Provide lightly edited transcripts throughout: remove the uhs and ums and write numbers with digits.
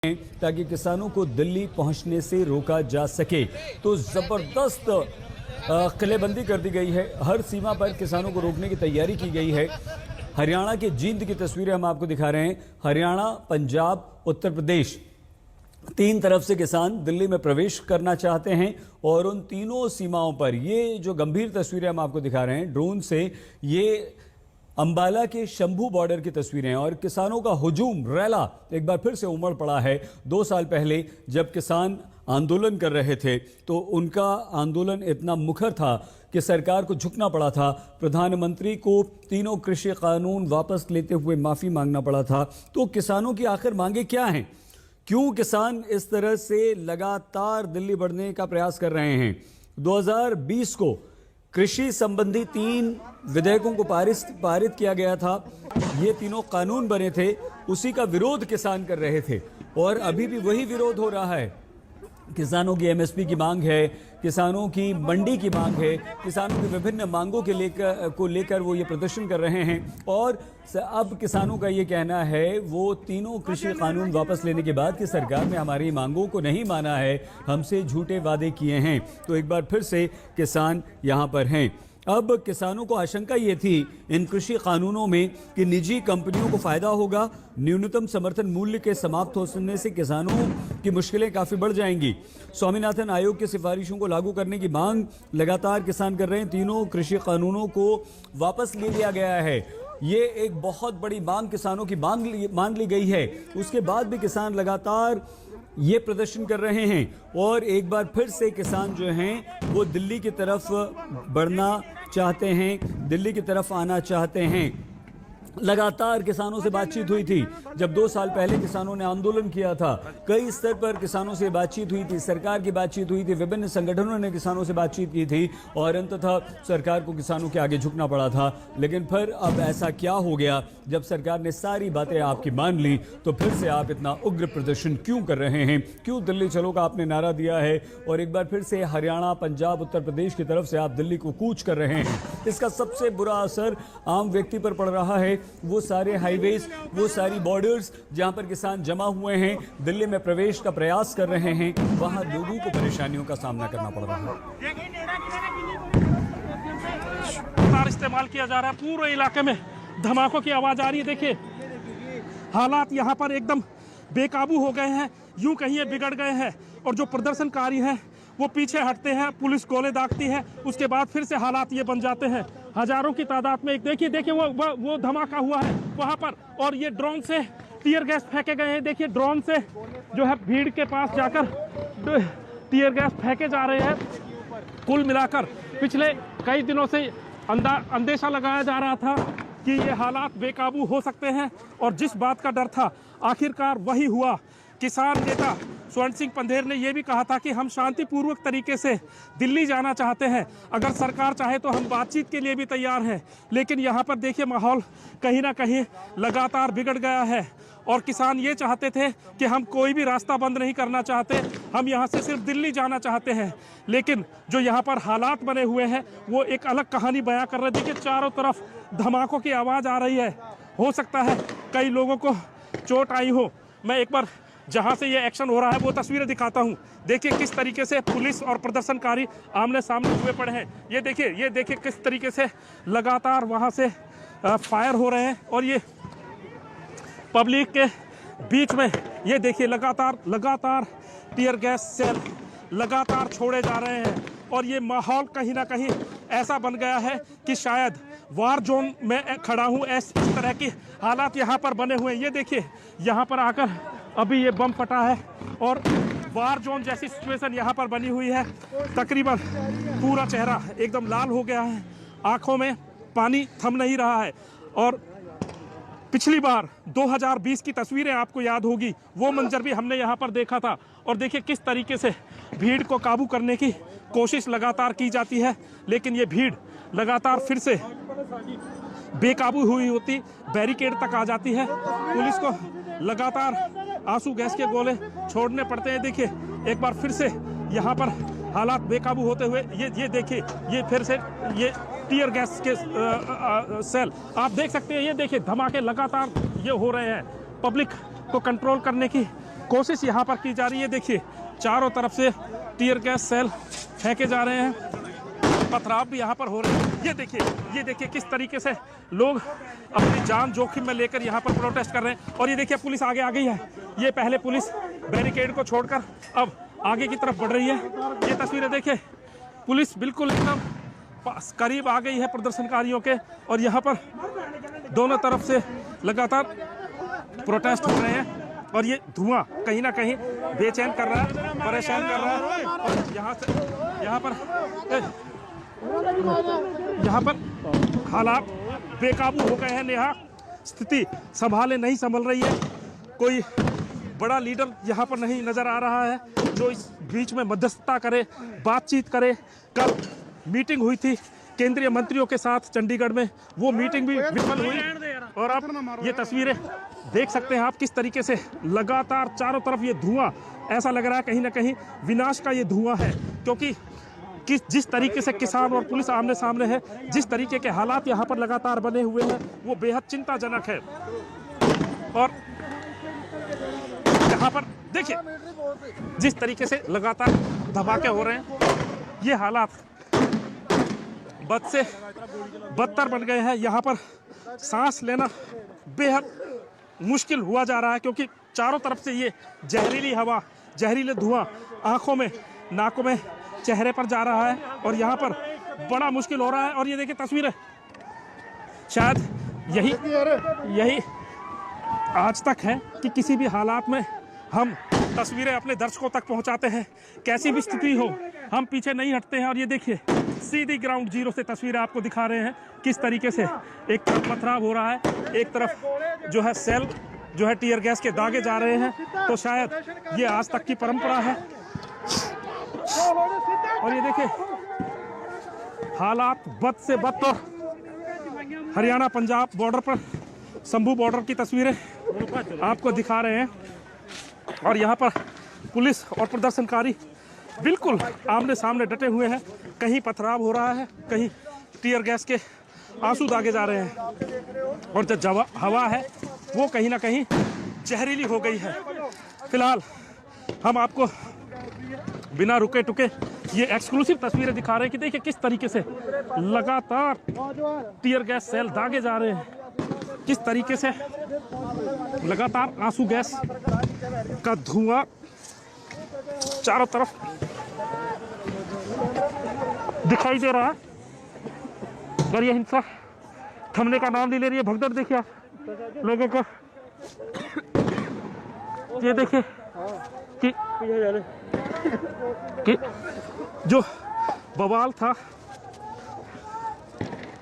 ताकि किसानों को दिल्ली पहुंचने से रोका जा सके। तो जबरदस्त किलेबंदी कर दी गई है, हर सीमा पर किसानों को रोकने की तैयारी की गई है। हरियाणा के जींद की तस्वीरें हम आपको दिखा रहे हैं। हरियाणा, पंजाब, उत्तर प्रदेश, तीन तरफ से किसान दिल्ली में प्रवेश करना चाहते हैं और उन तीनों सीमाओं पर ये जो गंभीर तस्वीरें हम आपको दिखा रहे हैं ड्रोन से, ये अंबाला के शंभू बॉर्डर की तस्वीरें हैं और किसानों का हुजूम रैला एक बार फिर से उमड़ पड़ा है। 2 साल पहले जब किसान आंदोलन कर रहे थे तो उनका आंदोलन इतना मुखर था कि सरकार को झुकना पड़ा था। प्रधानमंत्री को तीनों कृषि कानून वापस लेते हुए माफी मांगना पड़ा था। तो किसानों की आखिर मांगे क्या हैं? क्यों किसान इस तरह से लगातार दिल्ली बढ़ने का प्रयास कर रहे हैं? 2020 को कृषि संबंधी 3 विधेयकों को पारित किया गया था। ये तीनों कानून बने थे, उसी का विरोध किसान कर रहे थे और अभी भी वही विरोध हो रहा है। किसानों की एमएसपी की मांग है, किसानों की मंडी की मांग है, किसानों की विभिन्न मांगों के लेकर वो ये प्रदर्शन कर रहे हैं। और अब किसानों का ये कहना है, वो तीनों कृषि कानून वापस लेने के बाद कि सरकार ने हमारी मांगों को नहीं माना है, हमसे झूठे वादे किए हैं। तो एक बार फिर से किसान यहाँ पर हैं। अब किसानों को आशंका ये थी इन कृषि कानूनों में कि निजी कंपनियों को फायदा होगा, न्यूनतम समर्थन मूल्य के समाप्त होने से किसानों की मुश्किलें काफ़ी बढ़ जाएंगी। स्वामीनाथन आयोग की सिफारिशों को लागू करने की मांग लगातार किसान कर रहे हैं। तीनों कृषि कानूनों को वापस ले लिया गया है, ये एक बहुत बड़ी मांग किसानों की मान ली गई है। उसके बाद भी किसान लगातार ये प्रदर्शन कर रहे हैं और एक बार फिर से किसान जो हैं वो दिल्ली की तरफ बढ़ना चाहते हैं, दिल्ली की तरफ आना चाहते हैं। लगातार किसानों से बातचीत हुई थी। जब 2 साल पहले किसानों ने आंदोलन किया था, कई स्तर पर किसानों से बातचीत हुई थी, सरकार की बातचीत हुई थी, विभिन्न संगठनों ने किसानों से बातचीत की थी और अंततः सरकार को किसानों के आगे झुकना पड़ा था। लेकिन फिर अब ऐसा क्या हो गया? जब सरकार ने सारी बातें आपकी मान ली तो फिर से आप इतना उग्र प्रदर्शन क्यों कर रहे हैं? क्यों दिल्ली चलो का आपने नारा दिया है और एक बार फिर से हरियाणा, पंजाब, उत्तर प्रदेश की तरफ से आप दिल्ली को कूच कर रहे हैं? इसका सबसे बुरा असर आम व्यक्ति पर पड़ रहा है। वो सारे हाईवेज, वो सारी बॉर्डर्स जहां पर किसान जमा हुए हैं, दिल्ली में प्रवेश का प्रयास कर रहे हैं, वहां लोगों को परेशानियों का सामना करना पड़ रहा है। इस्तेमाल किया जा रहा है, पूरे इलाके में धमाकों की आवाज आ रही है। देखिए हालात यहाँ पर एकदम बेकाबू हो गए हैं, यूं कहिए बिगड़ गए हैं। और जो प्रदर्शनकारी हैं वो पीछे हटते हैं, पुलिस गोले दागती है, उसके बाद फिर से हालात ये बन जाते हैं। हजारों की तादाद में एक देखिए वो धमाका हुआ है वहाँ पर और ये ड्रोन से टीयर गैस फेंके गए हैं। देखिए ड्रोन से जो है भीड़ के पास जाकर टीयर गैस फेंके जा रहे हैं। कुल मिलाकर पिछले कई दिनों से अंदेशा लगाया जा रहा था कि ये हालात बेकाबू हो सकते हैं और जिस बात का डर था आखिरकार वही हुआ। किसान नेता स्वर्ण सिंह पंधेर ने यह भी कहा था कि हम शांतिपूर्वक तरीके से दिल्ली जाना चाहते हैं, अगर सरकार चाहे तो हम बातचीत के लिए भी तैयार हैं। लेकिन यहाँ पर देखिए माहौल कहीं ना कहीं लगातार बिगड़ गया है और किसान ये चाहते थे कि हम कोई भी रास्ता बंद नहीं करना चाहते, हम यहाँ से सिर्फ दिल्ली जाना चाहते हैं। लेकिन जो यहाँ पर हालात बने हुए हैं वो एक अलग कहानी बयां कर रहे हैं। देखिए चारों तरफ धमाकों की आवाज़ आ रही है, हो सकता है कई लोगों को चोट आई हो। मैं एक बार जहां से ये एक्शन हो रहा है वो तस्वीरें दिखाता हूं। देखिए किस तरीके से पुलिस और प्रदर्शनकारी आमने सामने हुए पड़े हैं। ये देखिए किस तरीके से लगातार वहां से फायर हो रहे हैं और ये पब्लिक के बीच में ये देखिए लगातार टीयर गैस सेल लगातार छोड़े जा रहे हैं और ये माहौल कहीं ना कहीं ऐसा बन गया है कि शायद वार जोन में खड़ा हूँ। इस तरह की हालात यहाँ पर बने हुए हैं। ये देखिए यहाँ पर आकर अभी ये बम फटा है और वार जोन जैसी सिचुएशन यहाँ पर बनी हुई है। तकरीबन पूरा चेहरा एकदम लाल हो गया है, आंखों में पानी थम नहीं रहा है। और पिछली बार 2020 की तस्वीरें आपको याद होगी, वो मंजर भी हमने यहाँ पर देखा था। और देखिए किस तरीके से भीड़ को काबू करने की कोशिश लगातार की जाती है, लेकिन ये भीड़ लगातार फिर से बेकाबू हुई होती बैरिकेड तक आ जाती है। पुलिस को लगातार आंसू गैस के गोले छोड़ने पड़ते हैं। देखिए एक बार फिर से यहाँ पर हालात बेकाबू होते हुए ये देखिए ये फिर से ये टीयर गैस के सेल आप देख सकते हैं। ये देखिए धमाके लगातार ये हो रहे हैं। पब्लिक को कंट्रोल करने की कोशिश यहाँ पर की जा रही है। देखिए चारों तरफ से टीयर गैस सेल फेंके जा रहे हैं, पथराव भी यहाँ पर हो रहे हैं। ये देखिए किस तरीके से लोग अपनी जान जोखिम में लेकर यहाँ पर प्रोटेस्ट कर रहे हैं। और ये देखिए पुलिस आगे आ गई है। ये पहले पुलिस बैरिकेड को छोड़कर अब आगे की तरफ बढ़ रही है। ये तस्वीरें देखिए, पुलिस बिल्कुल एकदम करीब आ गई है प्रदर्शनकारियों के, और यहाँ पर दोनों तरफ से लगातार प्रोटेस्ट हो रहे हैं। और ये धुआं कहीं ना कहीं बेचैन कर रहा है, परेशान कर रहा है। और यहाँ पर हालात बेकाबू हो गए हैं। नेहा, स्थिति संभाले नहीं संभल रही है। कोई बड़ा लीडर यहाँ पर नहीं नजर आ रहा है जो इस बीच में मध्यस्थता करे, बातचीत करे। कल मीटिंग हुई थी केंद्रीय मंत्रियों के साथ चंडीगढ़ में, वो मीटिंग भी विफल हुई। और अब ये तस्वीरें देख सकते हैं आप किस तरीके से लगातार चारों तरफ ये धुआं, ऐसा लग रहा है कहीं ना कहीं विनाश का ये धुआं है। क्योंकि जिस तरीके से किसान और पुलिस आमने सामने है, जिस तरीके के हालात यहाँ पर लगातार बने हुए हैं, वो बेहद चिंताजनक है। और यहाँ पर देखिए जिस तरीके से लगातार धमाके हो रहे हैं, ये हालात बद से बदतर बन गए हैं। यहाँ पर सांस लेना बेहद मुश्किल हुआ जा रहा है, क्योंकि चारों तरफ से ये जहरीली हवा, जहरीले धुआं आंखों में, नाकों में, चेहरे पर जा रहा है। और यहाँ पर बड़ा मुश्किल हो रहा है। और ये देखिए तस्वीरें, शायद यही आज तक है कि किसी भी हालात में हम तस्वीरें अपने दर्शकों तक पहुंचाते हैं। कैसी भी स्थिति हो, हम पीछे नहीं हटते हैं। और ये देखिए सीधी ग्राउंड जीरो से तस्वीरें आपको दिखा रहे हैं किस तरीके से एक तरफ पथराव हो रहा है, एक तरफ जो है सेल जो है टीयर गैस के दागे जा रहे हैं। तो शायद ये आज तक की परंपरा है। और ये देखिए हालात बद से बद। तो हरियाणा पंजाब बॉर्डर पर शंभू बॉर्डर की तस्वीरें आपको दिखा रहे हैं। और यहाँ पर पुलिस और प्रदर्शनकारी बिल्कुल आमने सामने डटे हुए हैं। कहीं पथराव हो रहा है, कहीं टीयर गैस के आंसू दागे जा रहे हैं। और जो हवा है वो कहीं ना कहीं जहरीली हो गई है। फिलहाल हम आपको बिना रुके टुके ये एक्सक्लूसिव तस्वीरें दिखा रहे हैं कि देखिए किस तरीके से लगातार टीयर गैस सेल दागे जा रहे हैं, किस तरीके से लगातार आंसू गैस का धुआं चारों तरफ दिखाई दे रहा है। और ये हिंसा थमने का नाम नहीं ले रही है। भगदड़ देखिए आप लोगों को, ये देखिए कि जो बवाल था,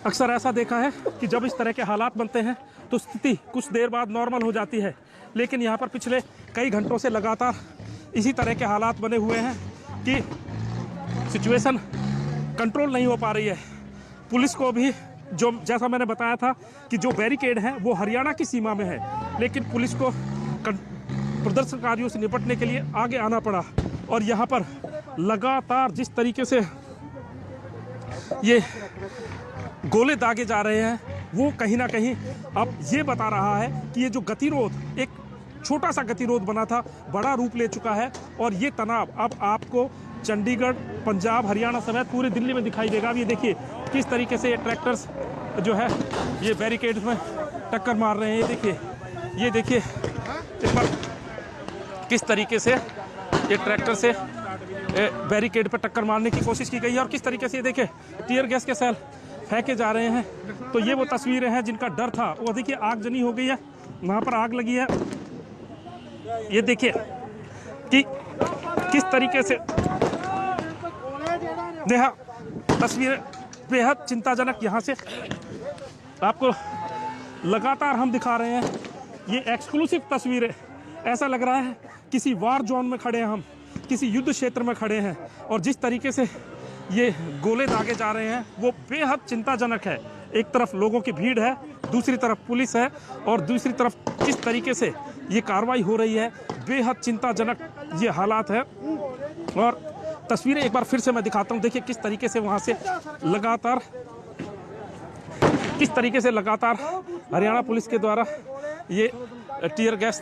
अक्सर ऐसा देखा है कि जब इस तरह के हालात बनते हैं तो स्थिति कुछ देर बाद नॉर्मल हो जाती है। लेकिन यहाँ पर पिछले कई घंटों से लगातार इसी तरह के हालात बने हुए हैं कि सिचुएशन कंट्रोल नहीं हो पा रही है। पुलिस को भी, जो जैसा मैंने बताया था कि जो बैरिकेड है वो हरियाणा की सीमा में है, लेकिन पुलिस को प्रदर्शनकारियों से निपटने के लिए आगे आना पड़ा। और यहाँ पर लगातार जिस तरीके से ये गोले दागे जा रहे हैं, वो कहीं ना कहीं अब ये बता रहा है कि ये जो गतिरोध, एक छोटा सा गतिरोध बना था, बड़ा रूप ले चुका है। और ये तनाव अब आपको चंडीगढ़, पंजाब, हरियाणा समेत पूरी दिल्ली में दिखाई देगा। अब ये देखिए किस तरीके से ये ट्रैक्टर्स जो है ये बैरिकेड्स में टक्कर मार रहे हैं। ये देखिए इस पर किस तरीके से ये ट्रैक्टर से बैरिकेड पर टक्कर मारने की कोशिश की गई है। और किस तरीके से ये देखिए टीयर गैस के सेल फेंके जा रहे हैं। तो ये वो तस्वीरें हैं जिनका डर था। वो देखिए आगजनी हो गई है, वहाँ पर आग लगी है। ये देखिए कि किस तरीके से नेहा तस्वीरें बेहद चिंताजनक यहाँ से आपको लगातार हम दिखा रहे हैं। ये एक्सक्लूसिव तस्वीरें, ऐसा लग रहा है किसी वार जोन में खड़े हैं हम, किसी युद्ध क्षेत्र में खड़े हैं। और जिस तरीके से ये गोले दागे जा रहे हैं वो बेहद चिंताजनक है। एक तरफ लोगों की भीड़ है, दूसरी तरफ पुलिस है, और दूसरी तरफ किस तरीके से ये कार्रवाई हो रही है, बेहद चिंताजनक ये हालात है। और तस्वीरें एक बार फिर से मैं दिखाता हूँ। देखिए किस तरीके से वहाँ से लगातार हरियाणा पुलिस के द्वारा ये टीयर गैस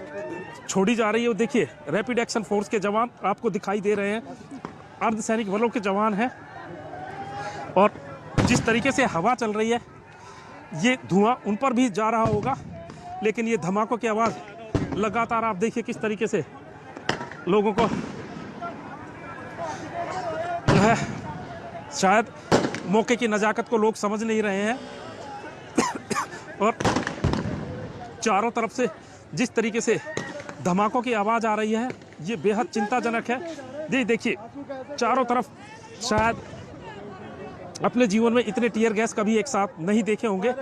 छोड़ी जा रही है। वो देखिए रैपिड एक्शन फोर्स के जवान आपको दिखाई दे रहे हैं, अर्धसैनिक बलों के जवान हैं, और जिस तरीके से हवा चल रही है ये धुआं उन पर भी जा रहा होगा, लेकिन ये धमाकों की आवाज़ लगातार आप देखिए किस तरीके से लोगों को जो है शायद मौके की नज़ाकत को लोग समझ नहीं रहे हैं और चारों तरफ से जिस तरीके से धमाकों की आवाज़ आ रही है ये बेहद चिंताजनक है। देखिए चारों तरफ शायद अपने जीवन में इतने टीयर गैस कभी एक साथ नहीं देखे होंगे।